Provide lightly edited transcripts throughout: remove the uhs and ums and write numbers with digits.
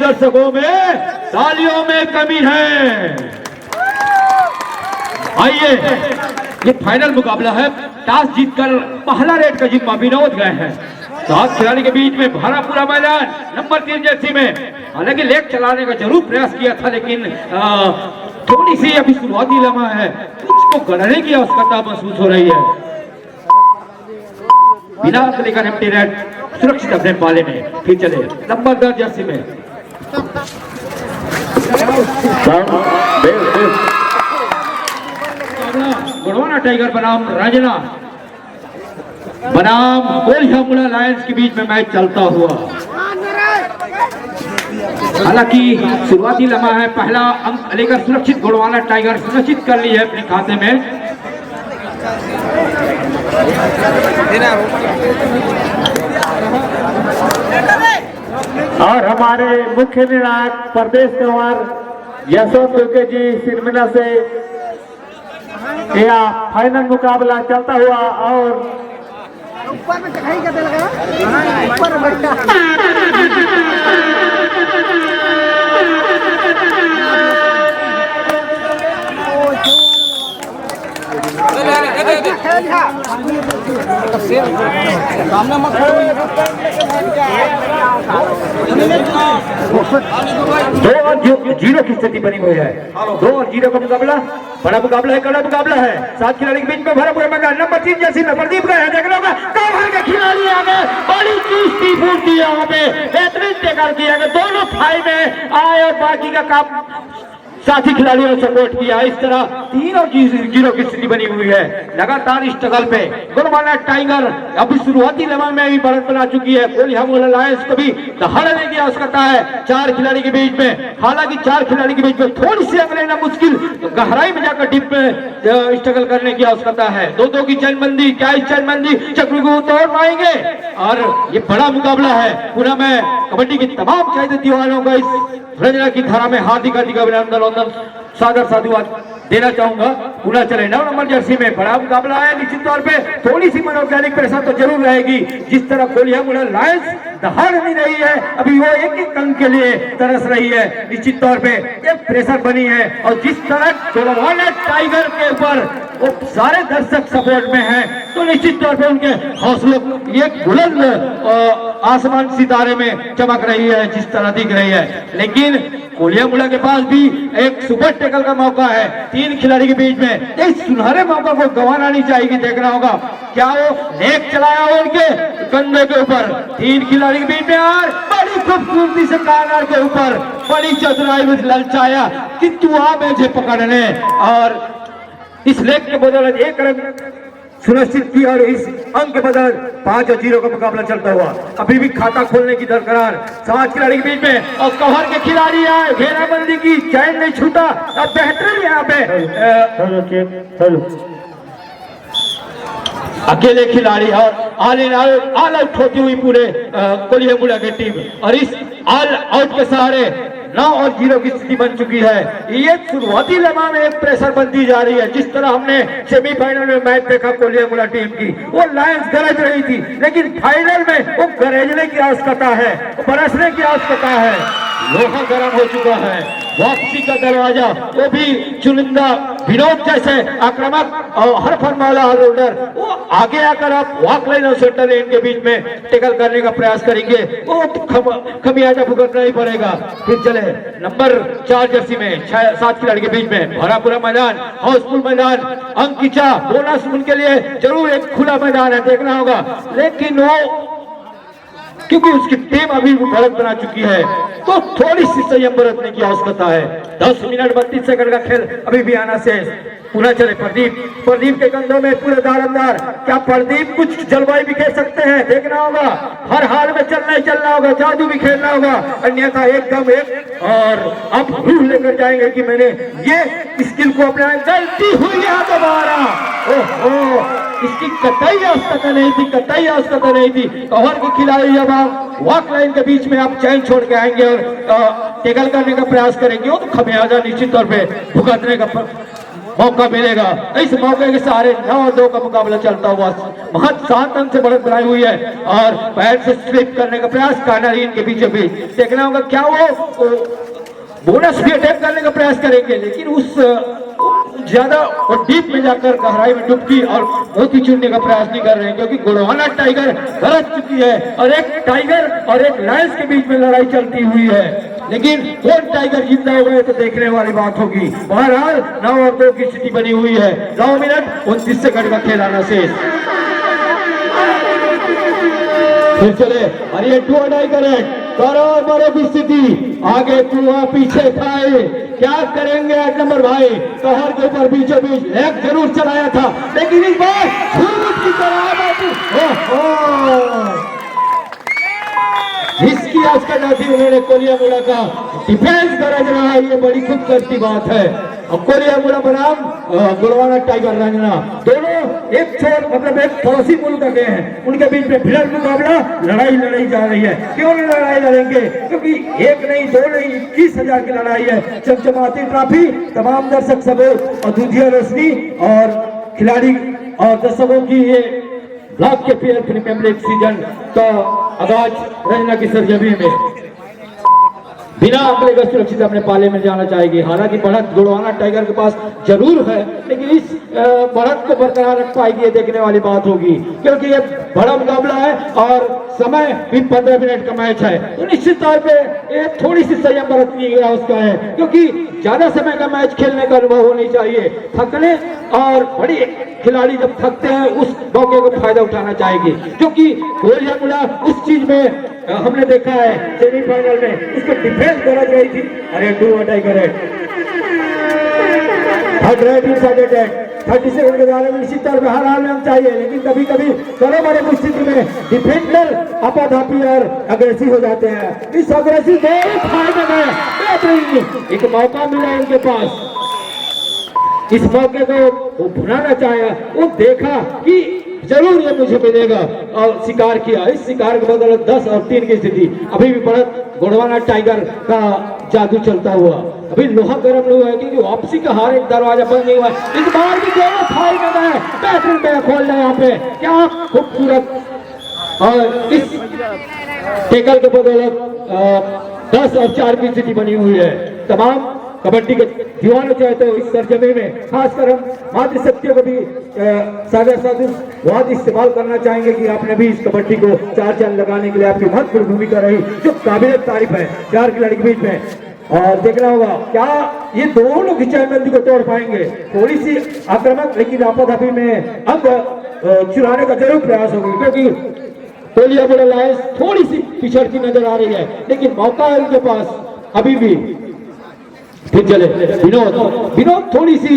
दर्शकों में तालियों में कमी है। आइए, ये फाइनल मुकाबला है। टॉस जीतकर पहला रेड का जिम्मा विनोद गए हैं। 7 खिलाड़ी के बीच में भरा पूरा मैदान नंबर 3 जर्सी में। हालांकि लेग चलाने का जरूर प्रयास किया था, लेकिन थोड़ी सी अभी शुरुआती लम्हा है, कुछ को गढ़ने की आवश्यकता महसूस हो रही है। बिना अकली का एम्प्टी रेड सुरक्षित अपने पाले में। फिर चले नंबर 10 जर्सी में। गुड़वाना टाइगर बनाम रंजना बनाम कोल्हापुर लायंस के बीच में मैच चलता हुआ। हालांकि शुरुआती लम्हा है, पहला अंक लेकर सुरक्षित गुड़वाना टाइगर सुनिश्चित कर ली है अपने खाते में। और हमारे मुख्य निर्णायक प्रदेश कुमार यशवंत दुर्गे जी सिरमिला से यह फाइनल मुकाबला चलता हुआ। और ऊपर में चढ़ाई करने लगा, ऊपर बैठा दो और जीरो की स्थिति बनी हुई है। 2 और 0 का मुकाबला, बड़ा मुकाबला है, कड़ा मुकाबला है। 7 खिलाड़ी के बीच में भरा पूरा मैदान नंबर 3 जर्सी में प्रदीप गए हैं। देखना होगा कवर के खिलाड़ी आ गए, बड़ी चुस्ती फूर्ती यहाँ पे बेहतरीन टेकल किया गया। दोनों थाई में आए और बाकी का काम साथी खिलाड़ियों ने सपोर्ट किया। इस तरह 3 और 0 की स्थिति बनी हुई है। लगातार इस स्ट्रगल पे गुड़वाना टाइगर अभी शुरुआती लम्हा में भी बढ़त बना चुकी है। कोल्हापुर लायंस को भी दहाड़ने की आवश्यकता है 4 खिलाड़ी के बीच में। हालांकि 4 खिलाड़ी के बीच में थोड़ी सी अगर लेना मुश्किल, तो गहराई में जाकर डिप में स्ट्रगल करने की आवश्यकता है। 2-2 की चैनबंदी, क्या इस चैनबंदी चक्र को तोड़ पाएंगे? और ये बड़ा मुकाबला है। पुनः मैं कबड्डी की तमाम चाहते दीवानों को इस रंजना की धारा में हार्दिक अभिनंदन सादर साधुवाद देना चाहूंगा। पुनः चले 9 नंबर जर्सी में बड़ा मुकाबला है। निश्चित तौर पे थोड़ी सी मनोवैज्ञानिक प्रेशर तो जरूर रहेगी। जिस तरह कोल्हापुर लायंस दहाड़ नहीं रही है, अभी वो एक अंक के लिए तरस रही है, निश्चित तौर पे एक प्रेशर बनी है। और जिस तरह गुड़वाना टाइगर के ऊपर वो सारे दर्शक सपोर्ट में हैं, तो निश्चित तौर पे उनके हौसलों ये बुलंद आसमान सितारे में चमक रही है जिस तरह दिख रही है। लेकिन कोल्हापुर के पास भी एक सुपर टेकल का मौका है 3 खिलाड़ी के बीच में। इस सुनहरे मौका को गंवाना नहीं चाहिए। देखना होगा क्या वो लेग चलाया उनके कंधे के ऊपर। 3 खिलाड़ी के बीच में और बड़ी खूबसूरती से कार्नर के ऊपर बड़ी चतुराई में ललचाया किंतु मुझे पकड़ने और इस लेग के बदौलत 1 रन सुनिश्चित की। और इस अंक के बदल 5 और 0 का मुकाबला चलता हुआ। अभी भी खाता खोलने की दरकरार 7 खिलाड़ी के बीच में। और कवर के खिलाड़ी आए, घेराबंदी की, चैन नहीं छूटा। अब बेहतरीन यहाँ पे अकेले खिलाड़ी और ऑल आउट होती हुई पूरे कोल्हापुर की टीम। और इस ऑल आउट के सहारे 9 और 0 की स्थिति बन चुकी है। ये शुरुआती लम्हा में एक प्रेशर बनती जा रही है। जिस तरह हमने सेमीफाइनल में मैच देखा कोल्हापुर टीम की, वो लायंस गरज रही थी, लेकिन फाइनल में वो गरजने की आवश्यकता है, बरसने की आवश्यकता है। लोहा गर्म हो चुका है। वापसी का दरवाजा, वो भी चुनिंदा विनोद जैसे आक्रामक और हर फन वाला ऑलराउंडर, वो आगे आकर आप वॉक लाइन और सेंटर लाइन के बीच में टेकल करने का प्रयास करेंगे, वो खमियाजा भुगतना ही पड़ेगा। फिर चले नंबर 4 जर्सी में 7 खिलाड़ी के बीच में भरा पूरा मैदान, हाउसफुल मैदान, अंकिचा बोनस उनके लिए जरूर एक खुला मैदान है, देखना होगा। लेकिन वो क्योंकि उसकी टीम अभी बढ़त बना चुकी है, तो थोड़ी सी संयम बरतने की आवश्यकता है। 10 मिनट 32 सेकंड का खेल अभी भी आना शेष। पुनः चले प्रदीप के कंधों में पूरे दारंदार। क्या प्रदीप कुछ जलवायु भी खेल सकते हैं? देखना होगा। हर हाल में चलना होगा, जादू भी खेलना होगा, अन्यथा एकदम एक और अब रूह लेकर जाएंगे कि मैंने ये स्किल को अपना गलती हुई है दोबारा। ओहो, इसकी कतई आवश्यकता नहीं थी। कवर के खिलाड़ी जब आप वॉक लाइन के बीच में आप चैन छोड़ के आएंगे और टेकल करने का प्रयास करेंगे, वो तो खमियाजा निश्चित तौर पे भुगतने का मौका मिलेगा। इस मौके के सहारे 9-2 का मुकाबला चलता हुआ बहुत 7 रन से बढ़त बनाई हुई है और पैर से स्लिप करने का प्रयास कानारीन के पीछे भी देखना होगा क्या वो बोनस भी अटैक करने का प्रयास करेंगे, लेकिन उस ज्यादा और डीप में जाकर गहराई में डुबकी और मोती चुनने का प्रयास नहीं कर रहे हैं, क्योंकि गोड़वाना टाइगर गरज चुकी है और एक टाइगर और एक लायंस के बीच में लड़ाई चलती हुई है, लेकिन कौन टाइगर जिंदा हो गए तो देखने वाली बात होगी। बहरहाल 9-2 की स्थिति बनी हुई है। 9 मिनट 29 सेकंड का खेल आना शेष। फिर चले और ये 2 अडाई करें करोड़ बड़ों की स्थिति, आगे कुआ पीछे खाए, क्या करेंगे 8 नंबर भाई। कहर के ऊपर बीचों बीच एक जरूर चलाया था, लेकिन इस बार छूट की तरह इसकी आस्था जाती उन्होंने कोलिया मुड़ा का डिफेंस गरज रहा है, ये बड़ी खुद करती बात है। और कोलिया मुड़ा बनाम गोड़वाना टाइगर रंजना दोनों एक छोर मतलब एक पड़ोसी मुल्क के हैं, उनके बीच में भिड़ंत मुकाबला लड़ाई जा रही है। क्यों नहीं लड़ाई लड़ेंगे, क्योंकि 1 नहीं 2 नहीं 21,000 की लड़ाई है। चमचमाती ट्रॉफी, तमाम दर्शक सब और दूधिया रोशनी और खिलाड़ी और दर्शकों की ये ब्लॉक के फेयर प्रीमियर लीग सीजन का आगाज रंजना की सरजमी में बिना अगले का सुरक्षित अपने पाले में जाना चाहेगी। हालांकि बढ़त गोड़वाना टाइगर के पास जरूर है, लेकिन इस बढ़त को बरकरार रख पाएगी ये देखने वाली बात होगी, क्योंकि ये बड़ा मुकाबला है और समय भी 15 मिनट का मैच है, तो निश्चित तौर पे ये थोड़ी सी संयम बरतनी गया उसका है, क्योंकि ज्यादा समय का मैच खेलने का अनुभव होनी चाहिए। थकने और बड़ी खिलाड़ी जब थकते हैं उस मौके को फायदा उठाना चाहेगी, क्योंकि गोलिया मुड़ा उस चीज में हमने देखा है सेमीफाइनल में उसको डिफेंस गरज रही थी। अरे 2 अटाई करे 30 सेकंड के बारे में निश्चित तौर पर हर हाल में हम चाहिए, लेकिन कभी कभी बड़े बड़े स्थिति में डिफेंडर आपाधापी और अग्रेसिव हो जाते हैं। इस अग्रेसिव फायदे में बेहतरीन एक मौका मिला इनके पास, इस मौके को वो भुनाना चाहे, वो देखा कि जरूर ये मुझे मिलेगा और शिकार किया। इस शिकार के बदले 10 और 3 की स्थिति अभी भी बढ़त गोड़वाना टाइगर का जादू चलता हुआ। अभी लोहा गर्म नहीं हुआ है, क्योंकि वापसी का हर एक दरवाजा बंद नहीं हुआ है। इस बार भी दोनों फाइल में गए, बेहतरीन पे खोल रहे यहाँ पे, क्या खूबसूरत। और इस टेकल के बदौलत 10 और 4 की स्थिति बनी हुई है। तमाम कबड्डी के दीवाने चाहे तो इस सरजमी में खासकर हम मातृ शक्तियों को भी बहुत इस्तेमाल करना चाहेंगे कि आपने भी इस कबड्डी को 4 चांद लगाने के लिए आपकी महत्वपूर्ण भूमिका रही, जो काबिल तारीफ है 4 खिलाड़ी के बीच में। और देखना होगा क्या ये दोनों की चैनबंदी को तोड़ पाएंगे। थोड़ी सी आक्रामक लेकिन आपाधापी में अब चुराने का जरूर प्रयास होगा, क्योंकि कोलिया मुड़ा लायंस थोड़ी सी पिछड़ती नजर आ रही है, लेकिन मौका है उनके पास अभी भी। फिर चले विनोद थोड़ी सी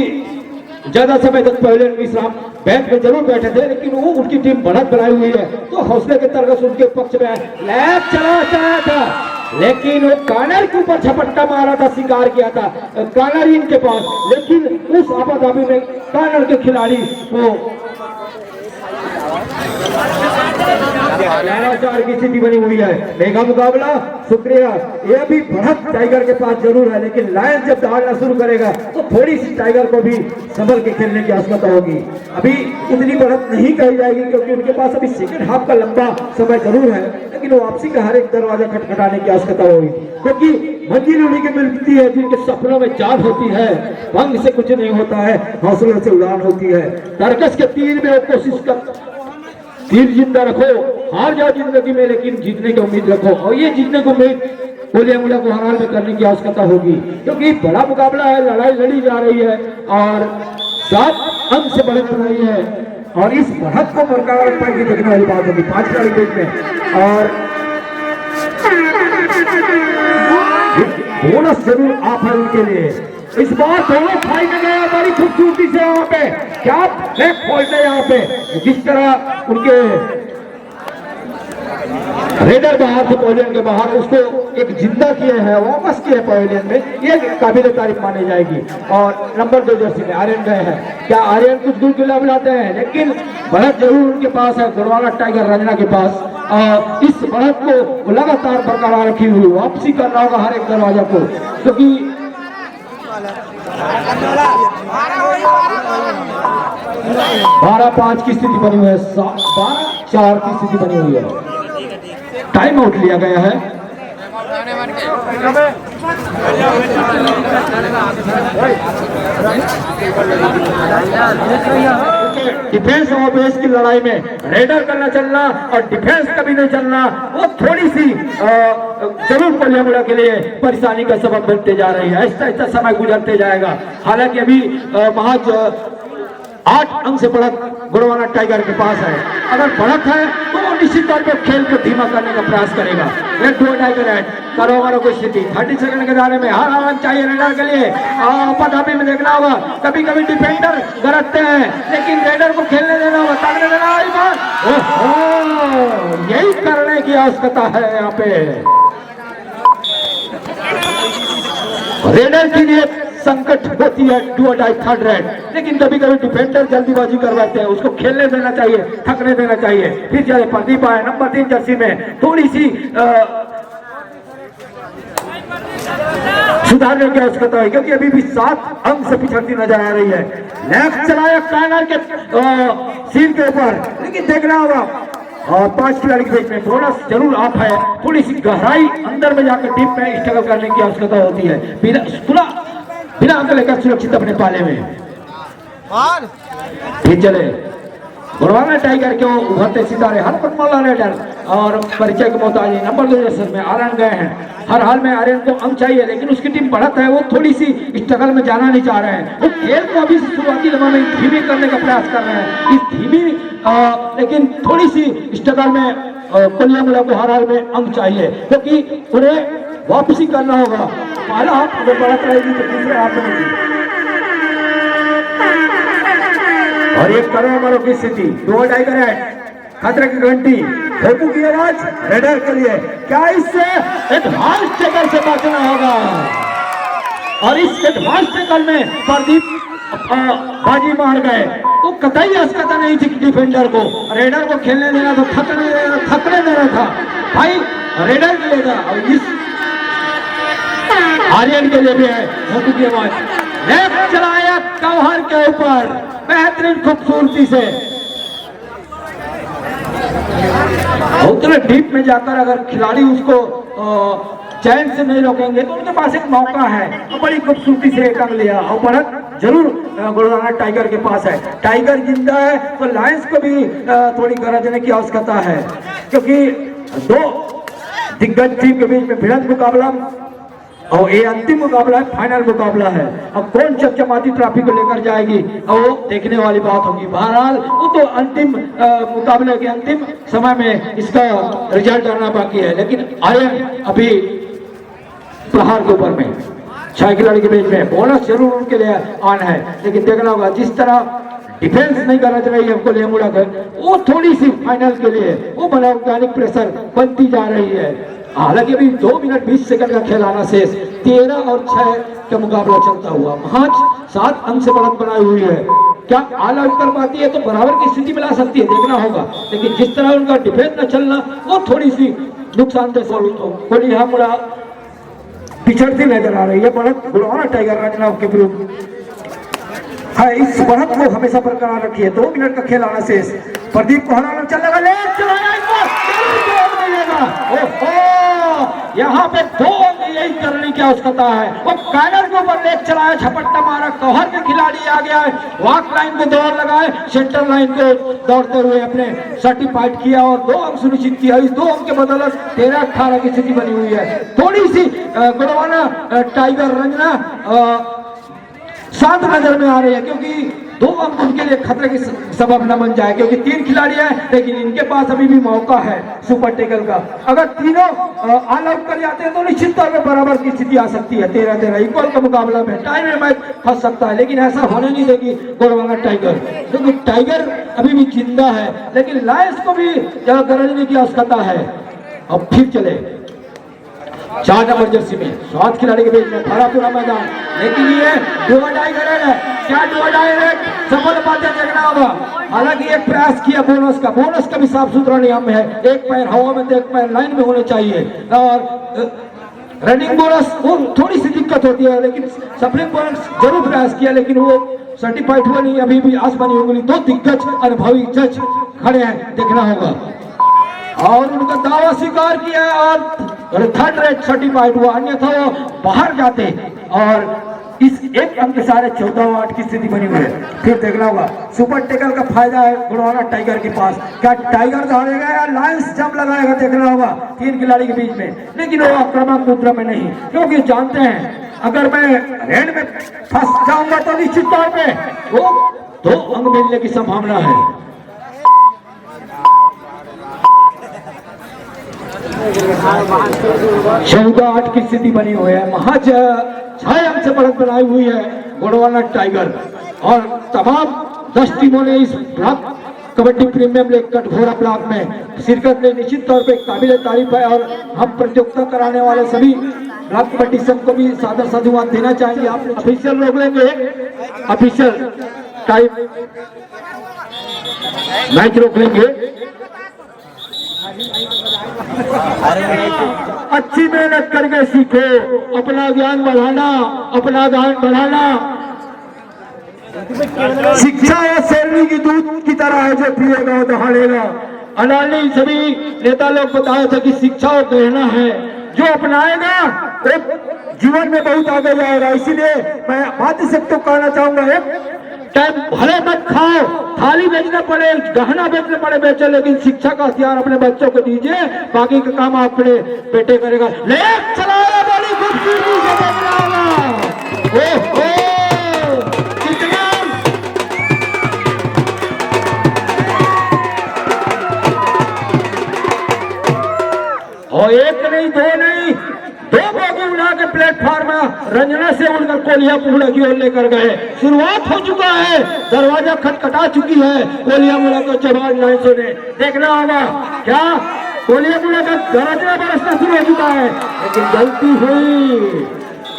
ज्यादा समय तक पहले विश्राम बैंक में जरूर बैठे थे, लेकिन वो उनकी टीम बढ़त बनाई हुई है, तो हौसले के तरगस उनके पक्ष में लैब चला था, लेकिन वो कानर के ऊपर झपट्टा मारा था, शिकार किया था कानरीन के पास, लेकिन उस आपाधापी में कानर के खिलाड़ी वो 4 की स्थिति बनी हुई है। मेगा मुकाबला शुक्रिया, यह भी बढ़त टाइगर के पास जरूर है, लेकिन लायंस जब दहाड़ना शुरू करेगा तो थोड़ी सी टाइगर को भी संभल के खेलने की आवश्यकता होगी। अभी इतनी बढ़त नहीं कही जाएगी, क्योंकि उनके पास अभी सेकंड हाफ का लंबा समय जरूर है, लेकिन वापसी का हर एक दरवाजा खटखटाने की आवश्यकता होगी, क्योंकि मंजिल उन्हीं की मिलती है जिनके सपनों में जान होती है, भंग से कुछ नहीं होता है, हौसलों से उड़ान होती है। तरकस के तीर में कोशिश कर तीर जिंदा रखो, हार जाओ जिंदगी में, लेकिन जीतने की उम्मीद रखो, और ये जीतने की उम्मीद कोलिया मुड़ा को हराने में करने की आवश्यकता होगी, क्योंकि बड़ा मुकाबला है, लड़ाई लड़ी जा रही है और 7 अंक से बढ़त रही है, और इस बढ़त को बरकरार रख पाएगी देखने वाली बात होगी 5 खिलाड़ी बीच में। और बोनस जरूर आप है उनके लिए। इस बार दोनों फाइट में गया बड़ी खूबसूरती से, यहाँ पे क्या बैक खोलते हैं, यहाँ पे जिस तरह उनके रेडर बाहर से पवेलियन के बाहर उसको एक जिंदा किए हैं, वापस किए पवेलियन में, ये काबिल तारीफ मानी जाएगी। और नंबर 2 जर्सी में आर्यन गए हैं, क्या आर्यन कुछ दूर के लाभ लाते हैं, लेकिन बढ़त जरूर उनके पास है गोड़वाना टाइगर रंजना के पास। इस बढ़त को लगातार बरकरार रखी हुई वापसी करना होगा हर एक दरवाजा को, क्योंकि 12-5 की स्थिति बनी हुई है, 12-4 की स्थिति बनी हुई है। टाइम आउट लिया गया है। डिफेंस और ऑफेंस की लड़ाई में रेडर करना चलना और डिफेंस कभी नहीं चलना, वो थोड़ी सी जरूर कोलियामुड़ा के लिए परेशानी का सबब बनते जा रही है। ऐसा ऐसा समय गुजरते जाएगा। हालांकि अभी महज 8 अंक से बढ़त गोड़वाना टाइगर के पास है। अगर बढ़त है तो वो निश्चित तौर पर खेल को धीमा करने का प्रयास करेगा। लेट टू टाइगर एट करोवारों की स्थिति 30 सेकंड के दायरे में हर आवाज चाहिए रेडर के लिए। पदापी में देखना होगा, कभी कभी डिफेंडर गरजते हैं लेकिन रेडर को खेलने देना होगा, ताकने देना होगा। यही करने की आवश्यकता है यहाँ पे। रेडर के लिए संकट होती है डू और डाई थर्ड रेड, लेकिन कभी कभी डिफेंडर जल्दीबाजी करवाते हैं, उसको खेलने देना चाहिए, थकने देना चाहिए। फिर चले प्रदीप आए नंबर 3 जर्सी में, थोड़ी सी सुधारने की आवश्यकता है क्योंकि अभी भी 7 अंक से पिछड़ती नजर आ रही है। लेफ्ट चलाया कार्नर के सीन के ऊपर, लेकिन देखना होगा और 5 खिलाड़ी के बीच में बोनस जरूर आप है। थोड़ी सी गहराई अंदर में जाकर टीम में स्ट्रगल करने की आवश्यकता होती है। बिना अंक लेकर सुरक्षित अपने पाले में। फिर चले गोड़वाना टाइगर के उभरते सितारे हरपत मौला रेडर और परिचय के मोहताज नंबर 2 जर्सी में आर्यन गए हैं। हर हाल में आर्यन को अंक चाहिए, लेकिन उसकी टीम बढ़त है, वो थोड़ी सी स्ट्रगल में जाना नहीं चाह रहे हैं। वो खेल को अभी शुरुआती लम्हा में धीमी करने का प्रयास कर रहे हैं। इस धीमी लेकिन थोड़ी सी स्ट्रगल में कोलियामुड़ा को हर हाल में अंक चाहिए क्योंकि उन्हें वापसी करना होगा। पहला हाथ अगर बढ़त रहेगी तो दूसरे हाथ में नहीं। और एक करोड़ की स्थिति 2 टाइगर है, खतरे की घंटी फेंकू की आवाज रेडर के लिए। क्या इससे एडवांस टैकल से बचना होगा? और इस एडवांस टैकल में प्रदीप बाजी मार गए। वो कतई आवश्यकता नहीं थी डिफेंडर को, रेडर को खेलने देना तो थकने देना था भाई, रेडर के लिए था। और इस आर्यन के लिए भी है फेंकू की आवाज। लेफ्ट चलाया कवहर के ऊपर बेहतरीन खूबसूरती से। उतने डीप में जाकर अगर खिलाड़ी उसको चैन से नहीं रोकेंगे तो उनके पास एक मौका है। तो बड़ी खूबसूरती से एक अंक लिया और बढ़त जरूर गोड़वाना टाइगर के पास है। टाइगर जिंदा है तो लायंस को भी थोड़ी गरजने की आवश्यकता है क्योंकि 2 दिग्गज टीम के बीच में भिड़ंत मुकाबला और ये अंतिम मुकाबला है, फाइनल मुकाबला है। अब कौन चमचमाती ट्रॉफी को लेकर जाएगी और वो देखने वाली बात होगी। बहरहाल वो तो अंतिम मुकाबले के अंतिम समय में इसका रिजल्ट आना बाकी है, लेकिन आर्यन अभी प्रहार के ऊपर में 6 खिलाड़ी के बीच में बोनस जरूर उनके लिए ऑन है। लेकिन देखना होगा जिस तरह डिफेंस नहीं गरज रही है कोलियामुड़ा कर, वो थोड़ी सी फाइनल के लिए वो मनोवैज्ञानिक प्रेशर बनती जा रही है। हालांकि अभी 2 मिनट 20 सेकंड का खेल आना शेष, 13 और 6 का मुकाबला चलता हुआ महज 7 अंक से बढ़त बनाई हुई है। क्या ऑल आउट कर पाती है तो बराबर की स्थिति में ला सकती है, देखना होगा। लेकिन जिस तरह उनका डिफेंस न चलना वो थोड़ी सी नुकसानदेह साबित हो। कोलियामुड़ा पिछड़ती नजर आ रही है। बढ़त गोड़वाना टाइगर राजनाव के विरुद्ध है। इस बढ़त को हमेशा बरकरार रखिए। 2 मिनट का खेल आना शेष। प्रदीप को हराना चल रहा यहाँ पे 2 यही करने की आवश्यकता है। वो कार्नर के ऊपर लेग चलाया, झपट्टा मारा, कवर के खिलाड़ी आ गया है, वॉक लाइन को दौड़ लगाए, सेंटर लाइन को दौड़ते हुए अपने सर्टिफाइड किया और 2 अंक सुनिश्चित किया। इस 2 अंक के बदौलत 13-18 की स्थिति बनी हुई है। थोड़ी सी गोड़वाना टाइगर रंजना शांत नजर में आ रही है क्योंकि 2 अंक उनके लिए खतरे की सबब न बन जाए क्योंकि 3 खिलाड़ी हैं, लेकिन इनके पास अभी भी मौका है सुपर टेकल का। अगर तीनों ऑल आउट कर जाते हैं तो निश्चित तौर पर बराबर की स्थिति आ सकती है। 13-13 इक्वल का मुकाबला में टाइम में मैच फंस सकता है, लेकिन ऐसा होने नहीं देगी गोड़वाना टाइगर क्योंकि टाइगर अभी भी जिंदा है। लेकिन लायंस को भी गरजने की आवश्यकता है। अब फिर चले 4 नंबर जर्सी में 7 खिलाड़ी के बीच में भरा पूरा मैदान, लेकिन ये डुआ टाइगर है। क्या डुआ टाइगर सफल पाते देखना होगा। हालांकि एक प्रयास किया बोनस का भी साफ सुथरा नियम है। एक पैर हवा में तो एक पैर लाइन में होने चाहिए और रनिंग बोनस वो थोड़ी सी दिक्कत होती है, लेकिन सफलिंग बोनस जरूर प्रयास किया, लेकिन वो सर्टिफाइड हुआ नहीं। अभी भी आसमानी उंगली दो दिग्गज अनुभवी जज खड़े हैं, देखना होगा। और उनका दावा स्वीकार किया और थर्ड रेट सर्टिफाइड हुआ, अन्यथा वो बाहर जाते। और इस एक अंक के सारे 14 की स्थिति बनी हुई है। फिर देखना होगा सुपर टेकल का फायदा है गुड़वाना टाइगर के पास। क्या टाइगर दौड़ेगा या लायंस जंप लगाएगा, देखना होगा 3 खिलाड़ी के बीच में। लेकिन वो आक्रामक मुद्रा में नहीं, क्योंकि जानते हैं अगर मैं रेड में फंस जाऊंगा तो निश्चित तौर पे वो 2 अंक मिलने की संभावना है। 14-8 की स्थिति बनी हुई है। महज 6 अंक से बढ़त बनाई हुई है गोंडवाना टाइगर। और तमाम 10 टीमों ने इस block kabaddi premium league Katghora block में शिरकत ने निश्चित तौर पे काबिल तारीफ है। और हम प्रतियोगिता कराने वाले सभी ब्लॉक कबड्डी संघ को भी सादर साधुवाद देना चाहेंगे। आप ऑफिशियल रोक लेंगे, ऑफिशियल टाइम मैच रोक लेंगे। अच्छी मेहनत करके सीखो, अपना ज्ञान बढ़ाना, अपना ज्ञान बढ़ाना। शिक्षा या शेरनी की दूध की तरह है, जो पिएगा वो दहाड़ेगा। अनाली सभी नेता लोग बताए थे कि शिक्षा और कहना है, जो अपनाएगा वो जीवन में बहुत आगे जाएगा। इसीलिए मैं बात से तो कहना चाहूंगा, एक टाइम भले मत खाओ, थाली बेचना पड़े, गहना बेचना पड़े बेचो, लेकिन शिक्षा का हथियार अपने बच्चों को दीजिए, बाकी का काम अपने बेटे करेगा। ले चलाओ बड़ी खूबसूरती से देखना होगा। ओहो कितना और एक नहीं, दो नहीं, 2 बोगी उड़ा के प्लेटफॉर्म रंजना से उड़कर कोलियापुरा की ओर लेकर गए। शुरुआत हो चुका है, दरवाजा खटखटा चुकी है कोलियापुरा को जवान लाइनों ने। देखना होगा क्या कोलियापुरा का दरवाजा बरसना शुरू हो चुका है, लेकिन गलती हुई।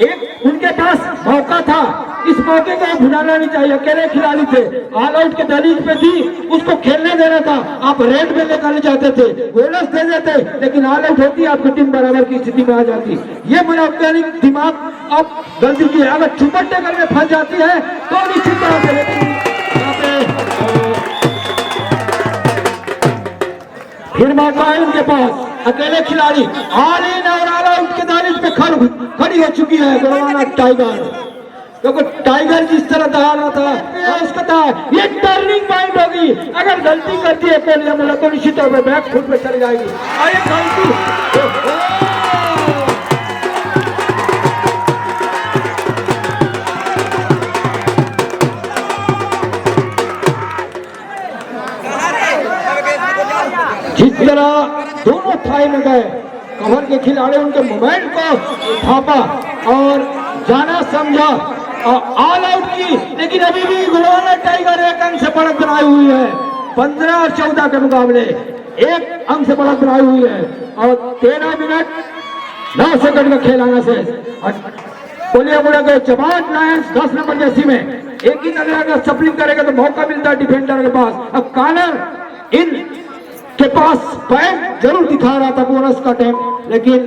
एक उनके पास मौका था, इस मौके को भुलाना नहीं चाहिए। अकेले खिलाड़ी थे, ऑल आउट के दलील पे थी, उसको खेलने देना था। आप रेड में लेकर जाते थे, बोनस दे देते, लेकिन ऑल आउट होती आपकी टीम बराबर की स्थिति में आ जाती। ये मनोवैज्ञानिक दिमाग अब गलती की है। अगर छुपट टेकर में फंस जाती है तो निश्चित तौर से, लेकिन फिर मौका है उनके पास। अकेले खिलाड़ी ऑल इन और ऑल आउट के दायरे पे खड़ी हो चुकी है गोंडवाना टाइगर, क्योंकि टाइगर जिस तरह दहा रहा था उसका था ये टर्निंग पॉइंट होगी। अगर गलती करती है कोलियापुरा तो निश्चित तौर पर बैक फुट पे चली जाएगी। और ये गलती जिस तरह दोनों थाई में गए, कवर के खिलाड़ी उनके मूवमेंट को भापा और जाना समझा और ऑल आउट की, लेकिन अभी भी गोंडवाना टाइगर 1 अंक से बढ़त बनाई हुई है। 15 और 14 के मुकाबले 1 अंक से बढ़त बनाई हुई है। और 13 मिनट 9 सेकंड का खेल आना से कोलियापुरा के जवान लायंस 10 नंबर जर्सी में एक ही नजर अगर सप्लिंग करेगा तो मौका मिलता है डिफेंडर के पास। अब कॉर्नर इन के पास पॉइंट जरूर दिखा रहा था बोनस का टाइम, लेकिन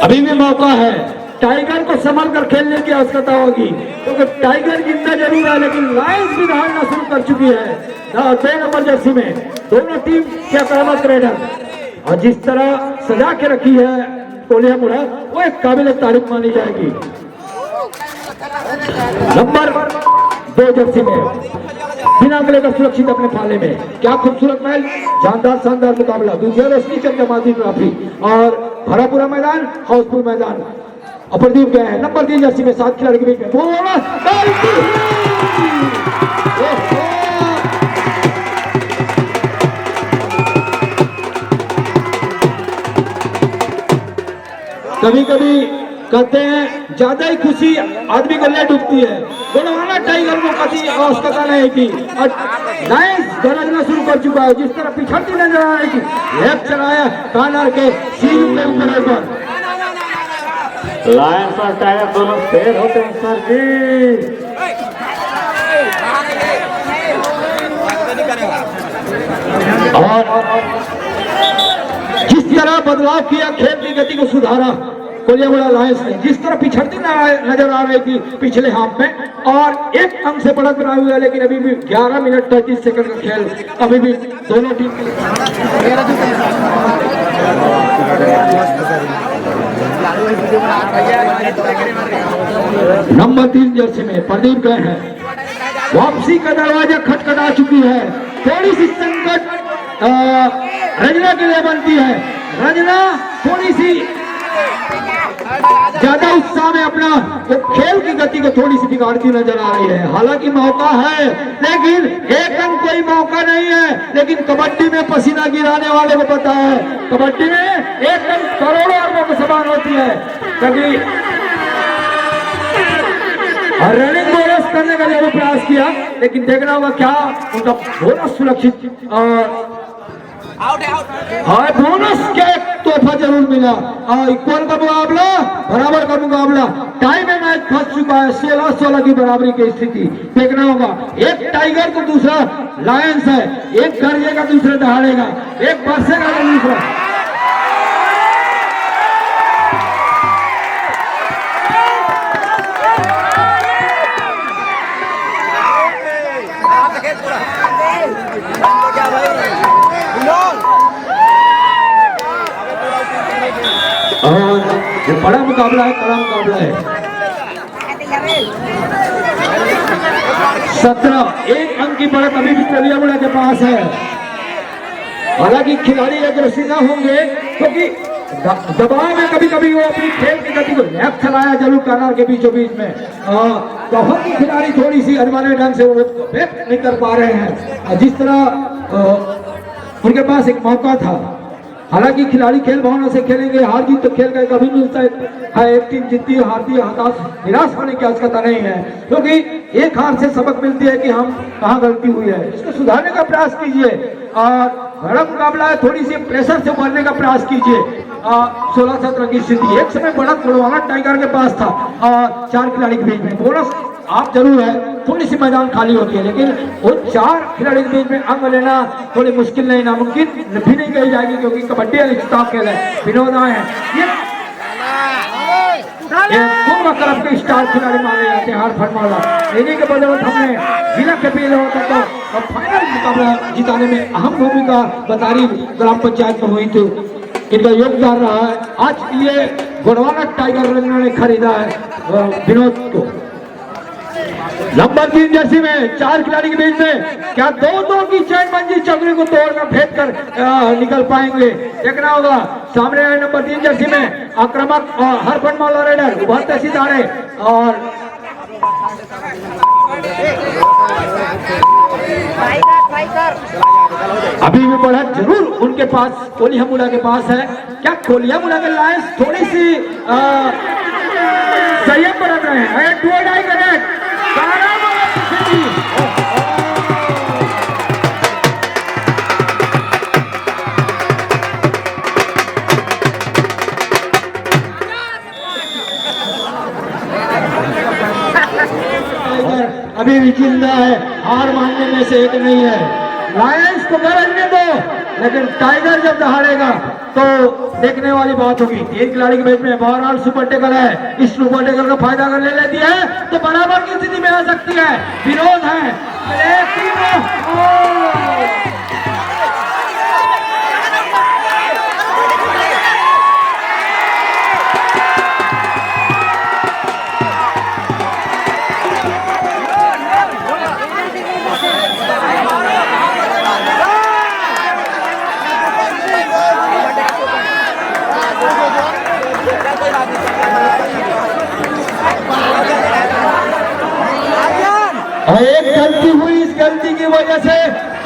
अभी भी मौका है। टाइगर को संभाल कर खेलने की आवश्यकता होगी, क्योंकि टाइगर जिंदा जरूर है, लेकिन लायंस भी दहाड़ना शुरू कर चुकी है 2 नंबर जर्सी में। दोनों टीम के आक्रामक रेडर और जिस तरह सजा के रखी है कोलियापुरा, वो एक काबिल तारीफ मानी जाएगी। नंबर 2 जर्सी में बिना लेकर सुरक्षित अपने पाले में, क्या खूबसूरत मैच, जानदार शानदार मुकाबला। दूसरा रोशनी चंद जमाती ट्रॉफी और भरापुरा मैदान, हाउसफुल मैदान। अपर्दीप गए हैं नंबर 3 जर्सी में 7 खिलाड़ी के बीच में। कभी कभी कहते हैं ज्यादा ही खुशी आदमी को ले डूबती है। गोंडवाना टाइगर को कभी आवश्यकता नहीं थी और लायंस गरजना शुरू कर चुका है। जिस तरह पिछड़ती नजर आ रही थी, लेफ्ट चलाया कॉर्नर के सीन के ऊपर। लायंस और टाइगर दोनों फेर होते हैं सर जी। और जिस तरह बदलाव किया, खेल की गति को सुधारा कोलियामुड़ा लायंस ने। जिस तरह पिछड़ती नजर आ रही थी पिछले हाफ में और एक अंक से बढ़त बनाए हुए, लेकिन अभी भी 11 मिनट 33 सेकंड का खेल अभी भी दोनों टीम के लिए। नंबर 3 जर्सी में प्रदीप गए हैं, वापसी का दरवाजा खटखटा चुकी है। थोड़ी सी संकट रंजना के लिए बनती है। रंजना थोड़ी सी ज्यादा उत्साह में अपना वो खेल की गति को थोड़ी सी बिगाड़ती नजर आ रही है। हालांकि मौका है, लेकिन एक अंक कोई मौका नहीं है। लेकिन कबड्डी में पसीना गिराने वाले को पता है, कबड्डी में एक अंक करोड़ों अरबों के समान होती है। कभी रनिंग बोनस करने का जरूर प्रयास किया, लेकिन देखना होगा क्या उनका बोनस सुरक्षित और बोनस क्या एक तोहफा जरूर मिला। इक्वल का मुकाबला, बराबर का मुकाबला, टाई में मैच फंस चुका है। 16-16 की बराबरी की स्थिति देखना होगा। एक टाइगर तो दूसरा लायंस है, एक गरजेगा दूसरा दहाड़ेगा, एक बरसेगा तो दूसरा। और ये बड़ा मुकाबला है, कड़ा मुकाबला है। 17 एक अंक की बढ़त अभी भी कोलियामुड़ा के पास है। हालांकि खिलाड़ी अग्रसित न होंगे, क्योंकि दबाव में कभी कभी वो अपनी खेल की गति को लेफ्ट चलाया जरूर कॉर्नर के बीचों बीच में। बहुत ही खिलाड़ी थोड़ी सी अनमाने ढंग से वो लेफ्ट नहीं कर पा रहे हैं। जिस तरह उनके पास एक मौका था। हालांकि खिलाड़ी खेल भावना से खेलेंगे, हार जीत तो खेल का कभी मिलता है। एक टीम जीतती है, हारती है, हताश निराश होने की आवश्यकता नहीं है, क्योंकि एक हार से सबक मिलती है कि हम कहाँ गलती हुई है। इसको सुधारने का प्रयास कीजिए और बड़ा मुकाबला है, थोड़ी सी प्रेशर से उभरने का प्रयास कीजिए। 16-17 की स्थिति एक समय बड़ा गुड़वाना टाइगर के पास था और 4 खिलाड़ी के बीच में बोनस आप जरूर है, थोड़ी सी मैदान खाली होती है, लेकिन वो 4 खिलाड़ी के बीच में अंक लेना थोड़ी मुश्किल नहीं, नामुमकिन भी नहीं कही जाएगी, क्योंकि कबड्डी खिताब खेल है। विनोद आए हैं, ये पूर्व तरफ के स्टार खिलाड़ी माने जाते हैं। हार फरमाला इन्हीं के बदौलत हमने जिला के पीले होता तो फाइनल मुकाबला जिताने में अहम भूमिका बतारी ग्राम पंचायत में हुई थी। इनका योगदान रहा है। आज ये गोडवाना टाइगर रंजना ने खरीदा है विनोद को। नंबर 3 जर्सी में 4 खिलाड़ी के बीच में क्या 2-2 की चैनबंजी चौकड़ी को तोड़कर फेंक कर निकल पाएंगे, देखना होगा। सामने आए नंबर 3 जर्सी में आक्रामक और हरफन मौला रेडर उभरते सितारे और अभी भी बढ़त जरूर उनके पास कोलियामुड़ा के पास है। क्या कोलियामुड़ा के लायंस थोड़ी सी संयम बरत रहे हैं। अभी भी जिंदा है, हार मानने में से एक नहीं है। लायंस को गरजने दो, लेकिन टाइगर जब दहाड़ेगा तो देखने वाली बात होगी। 3 खिलाड़ी के बीच में बहरहाल सुपर टेकर है, इस सुपर टेकर का फायदा अगर ले लेती है तो बराबर की स्थिति में आ सकती है। विरोध है और एक गलती हुई, इस गलती की वजह से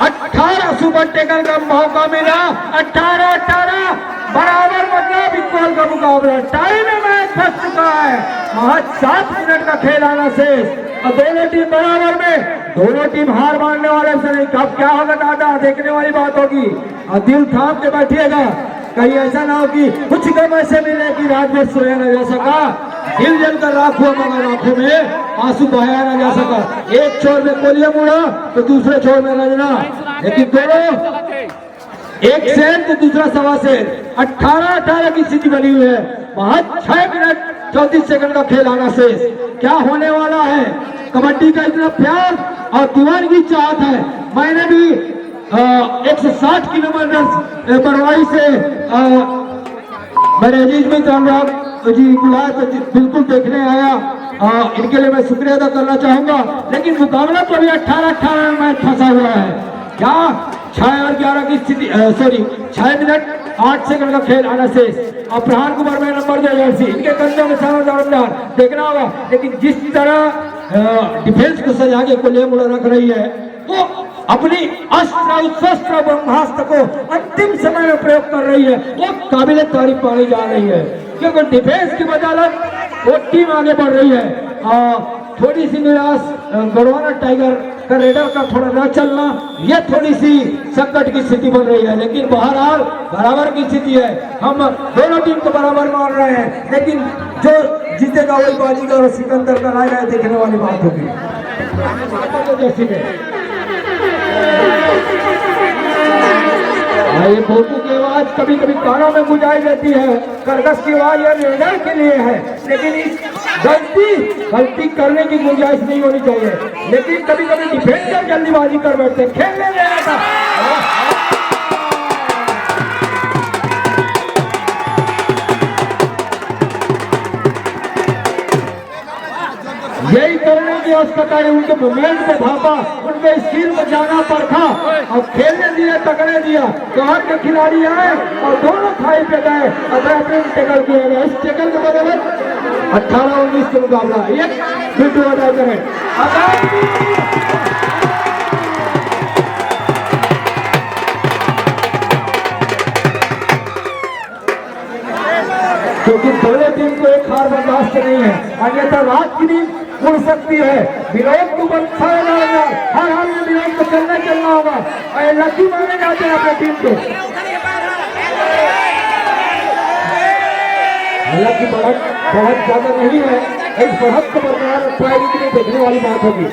18 सुपर टेकर का मौका मिला। 18-18 बराबर, मतलब इक्वल का मुकाबला। टाइम में मैच फंस चुका है। महज 7 मिनट का खेल आना शेष और दोनों टीम बराबर में। दोनों टीम हार मानने वाले से नहीं। कब क्या होगा दादा, देखने वाली बात होगी। और दिल थाम के बैठिएगा, कहीं ऐसा ना हो कि कुछ गम ऐसे मिले कि रात में सोया न जा सका, दिल जलकर राख हुआ मगर आंखों में आंसू बहाया न जा सका। एक छोर में कोलियामुड़ा तो दूसरे छोर में रंजना, लेकिन दोनों एक शेर तो दूसरा सवा शेर, 18-18 की स्थिति बनी हुई है। बहुत 6 मिनट 34 सेकंड का खेल आना शेष। क्या होने वाला है? कबड्डी का इतना प्यार और दीवानगी चाहत है। मैंने भी 160 किलोमीटर बरवाई से मेरे अजीज मित्र अनुराग जी बुलाया तो बिल्कुल देखने आया। इनके लिए मैं शुक्रिया अदा करना चाहूंगा। लेकिन मुकाबला तो अभी 18-18 में फंसा हुआ है। क्या 6 और 11 की स्थिति, सॉरी 6 मिनट 8 सेकंड का खेल आना शेष। और प्रहान कुमार में नंबर 2 जर्सी, इनके कंधों में दारोमदार देखना होगा। लेकिन जिस तरह डिफेंस को सजा के कोलिया मुड़ा रख रही है, वो अपनी अस्त्र शस्त्र ब्रह्मास्त्र को अंतिम समय में प्रयोग कर रही है, वो काबिल तारीफ पानी जा रही है। क्योंकि डिफेंस की बदौलत वो टीम आगे बढ़ रही है। थोड़ी सी निराश गढ़वाना टाइगर का रेडर का थोड़ा न चलना, ये थोड़ी सी संकट की स्थिति बन रही है। लेकिन बहरहाल बराबर की स्थिति है। हम दोनों टीम को बराबर मान रहे हैं, लेकिन जो जीतेगा वही बाजीगर और सिकंदर का राय देखने वाली बात होगी। ये भोपू की आवाज कभी कभी कानों में गुंजाई देती है। कर्कश की आवाज यह निर्णय के लिए है, लेकिन इस गलती करने की गुंजाइश नहीं होनी चाहिए। लेकिन कभी कभी डिफेंडर जल्दीबाजी कर बैठते हैं। खेलने देना था, यही करने की आवश्यकता है। उनके मूवमेंट को भापा, उनके स्किल को जाना परखा और खेलने दिया, तकड़े दिया। बाहर के खिलाड़ी आए और दोनों खाई पे गए। अपने टेकल किया गया। इस टेकल के बदौलत 18-19 का मुकाबला। एक फिर अदा करें। क्योंकि दोनों टीम को एक हार बर्दाश्त नहीं है, अन्यथा रात की नींद उड़ सकती है। विरोध को हर हाल में विरोध को चलना होगा। लकी माने जाते हैं अपने टीम को। हालांकि बढ़त बहुत ज्यादा नहीं है। इस बढ़त को बरकरार रखवाएगी कि नहीं देखने वाली बात होगी।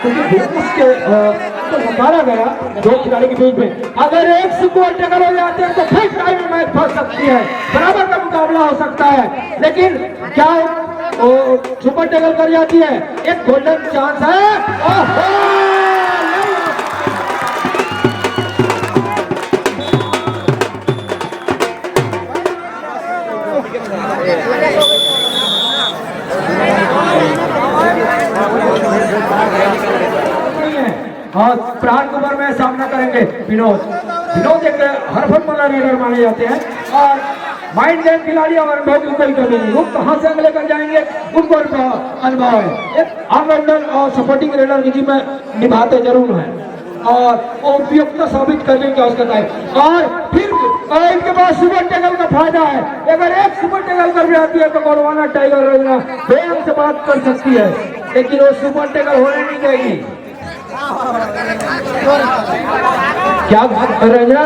क्योंकि तो हमारा गया 2 खिलाड़ी के बीच में। अगर एक सुपर टैकल हो जाते हैं तो फिर टाइम में मैच फंस सकती है, बराबर का मुकाबला हो सकता है। लेकिन क्या सुपर टैकल कर जाती है, एक गोल्डन चांस है। प्राण कुमार में सामना करेंगे विनोद एक हरफन वाला रेडर माने जाते हैं और माइंड गेम खिलाड़ी और अनुभव की कोई कमी नहीं। वो कहां से अगले कर जाएंगे, उनको अनुभव है। एक ऑलराउंडर और सपोर्टिंग रेडर की टीम में निभाते जरूर है और उपयुक्त साबित करने की आवश्यकता है। और फिर इनके पास सुपर टैकल का फायदा है। अगर एक सुपर टैकल कर जाती है तो गढ़वाना टाइगर रंजना बेहद से बात कर सकती है, लेकिन वो सुपर टैकल होने नहीं देगी। क्या रंजना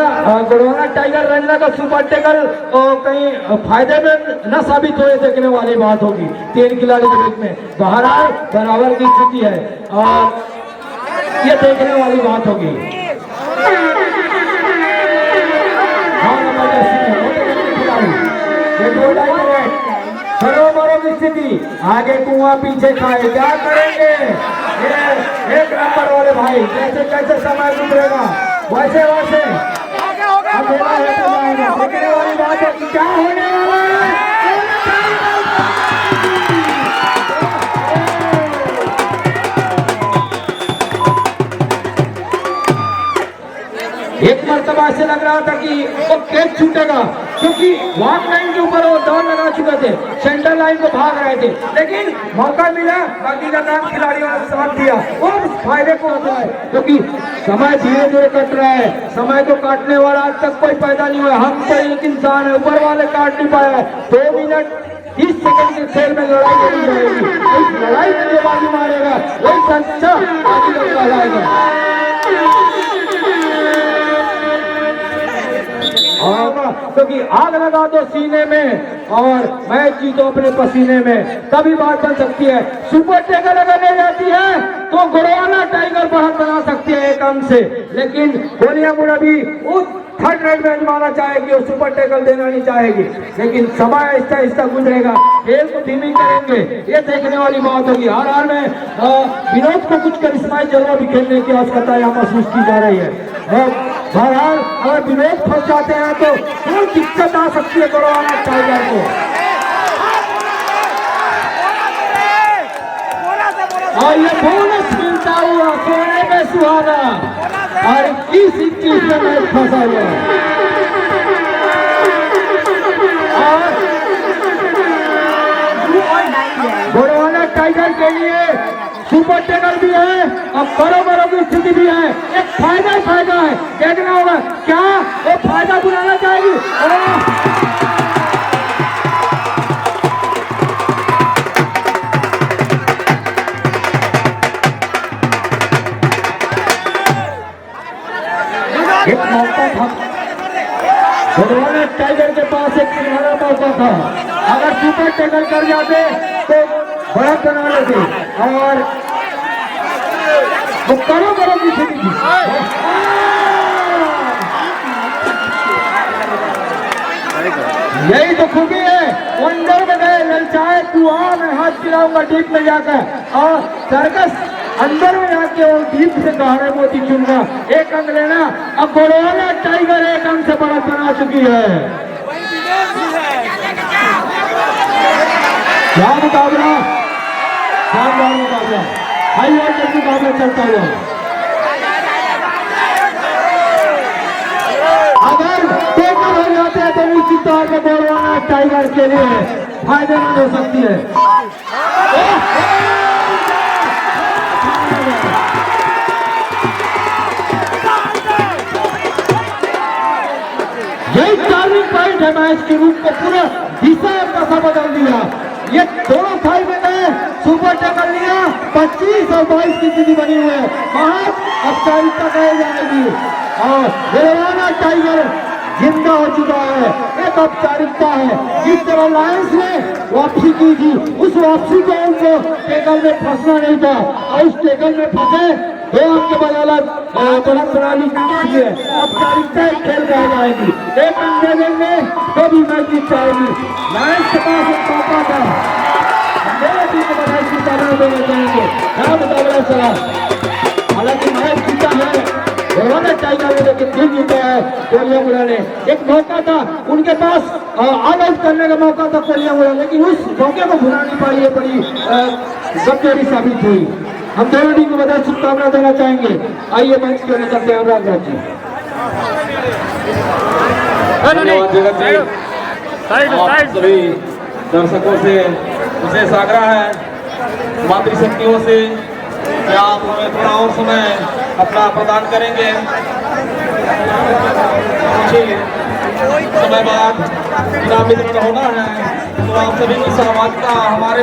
गढ़वाना टाइगर रंजना का सुपर टैकल कहीं फायदे में न साबित हो, देखने वाली बात होगी। 3 खिलाड़ी के बीच में बहरहाल बराबर की स्थिति है और ये देखने वाली बात होगी। सरोवरों की स्थिति, आगे कुआं पीछे खाए, क्या करेंगे? एक नंबर वाले भाई जैसे कैसे समय गुजरेगा वैसे वैसे देखने वाली बात है कि क्या होने वाला है। एक मर्तबा ऐसे लग रहा था कि वो कैच छूटेगा, क्योंकि वॉक लाइन के ऊपर वो दौड़ लगा चुके थे, सेंटर लाइन को भाग रहे थे, लेकिन मौका मिला, बाकी का नाम खिलाड़ियों ने साथ दिया और उस फायदे को होता है। क्योंकि समय धीरे धीरे कट रहा है, समय को काटने वाला आज तक कोई पैदा नहीं हुआ। हम तो एक इंसान है, ऊपर वाले काट नहीं पाया। 2 मिनट 30 सेकंड के खेल में लड़ाई लड़ी जाएगी। इस लड़ाई में जो बाजी मारेगा वही सच्चा बाजी कहलाएगा। क्योंकि आग लगा दो सीने में और मैच जीतो अपने पसीने में, तभी बात बन सकती है। सुपर टैकल अगर ले जाती है तो गोरवाना टाइगर बढ़त बना सकती है 1 अंक से, लेकिन कोलियामुड़ा भी उस थर्ड रेड में आजमाना चाहेगी और सुपर टैकल देना नहीं चाहेगी, लेकिन समय आहिस्ता आहिस्ता गुजरेगा, खेल को धीमी करेंगे, ये देखने वाली बात होगी। हर हाल में विनोद को कुछ करिश्माई जलवा भी खेलने की आवश्यकता यहाँ महसूस की जा रही है। बहरहाल अगर विनोद फंस जाते हैं तो कोई दिक्कत आ सकती है गोरवाना टाइगर को। और ये बोनस मिलता हुआ सोने में सुहाना और 21-21 में मैच फंसा हुआ। और गोरवाना टाइगर के लिए सुपर टैकल भी है और बड़ों की स्थिति भी है, एक फायदा ही फायदा है। देखना होगा क्या वो फायदा बुलाना चाहेगी। एक मौका था गोरवाना टाइगर के पास, एक सुनहरा मौका था, अगर सुपर टैकल कर जाते तो बड़ा बना लेते और वो करोड़ों की स्थिति थी। यही तो खूबी है, अंदर में गए ललचाए कुआं में हाथ गिराऊंगा डीप में जाकर, और सर्कस अंदर में जाके वो डीप से गहरे मोती चुनना, 1 अंक लेना। अब गोरवाना टाइगर 1 अंक से बड़ा बना चुकी है। क्या मुकाबला, शानदार मुकाबला, हाई वोल्टेज मुकाबला चलता हुआ। अगर टैकल हो जाते हैं तो निश्चित तौर पर गोरवाना टाइगर के लिए फायदेमंद हो सकती है। यही टर्निंग पॉइंट है मैच के रूप को पूरा दिशा दशा बदल दिया। ये दोनों साइड में गए, सुपर टैकल लिया, 25 और 22 की स्थिति बनी हुई है। बहुत औपचारिकता कही जाएगी और गोरवाना टाइगर जिंदा हो चुका है, एक औपचारिकता है। जिस तरह लायंस ने वापसी की थी, उस वापसी को उनको टैकल में फंसना नहीं था और उस टैकल में फंसे 2 अंक के बदौलत प्रणाली है। औपचारिकता खेल रह जाएगी, 1 अंक दे देंगे तो भी मैच जीत जाएगी। लायंस के पास एक मौका था, मेरे टीम को बधाई की तारीफ देना चाहेंगे, क्या मुकाबला चला। हालांकि मैच जीता है गोरवाना टाइगर ने, लेकिन दिल जीता है कोलियामुड़ा ने। एक मौका था उनके पास ऑल आउट करने का मौका था कोलियामुड़ा, लेकिन उस मौके को भुला नहीं पाई, ये बड़ी कमजोरी साबित हुई। हम दोनों टीम को बधाई शुभकामना देना चाहेंगे। आइए मंच के लिए चलते हैं अनुराग राज जी। आप सभी दर्शकों से विशेष आग्रह है, मातृशक्तियों से, क्या आप हमें थोड़ा और समय अपना प्रदान करेंगे। कुछ समय बाद विराम वितरण होना है, तो आप सभी की सहभागिता हमारे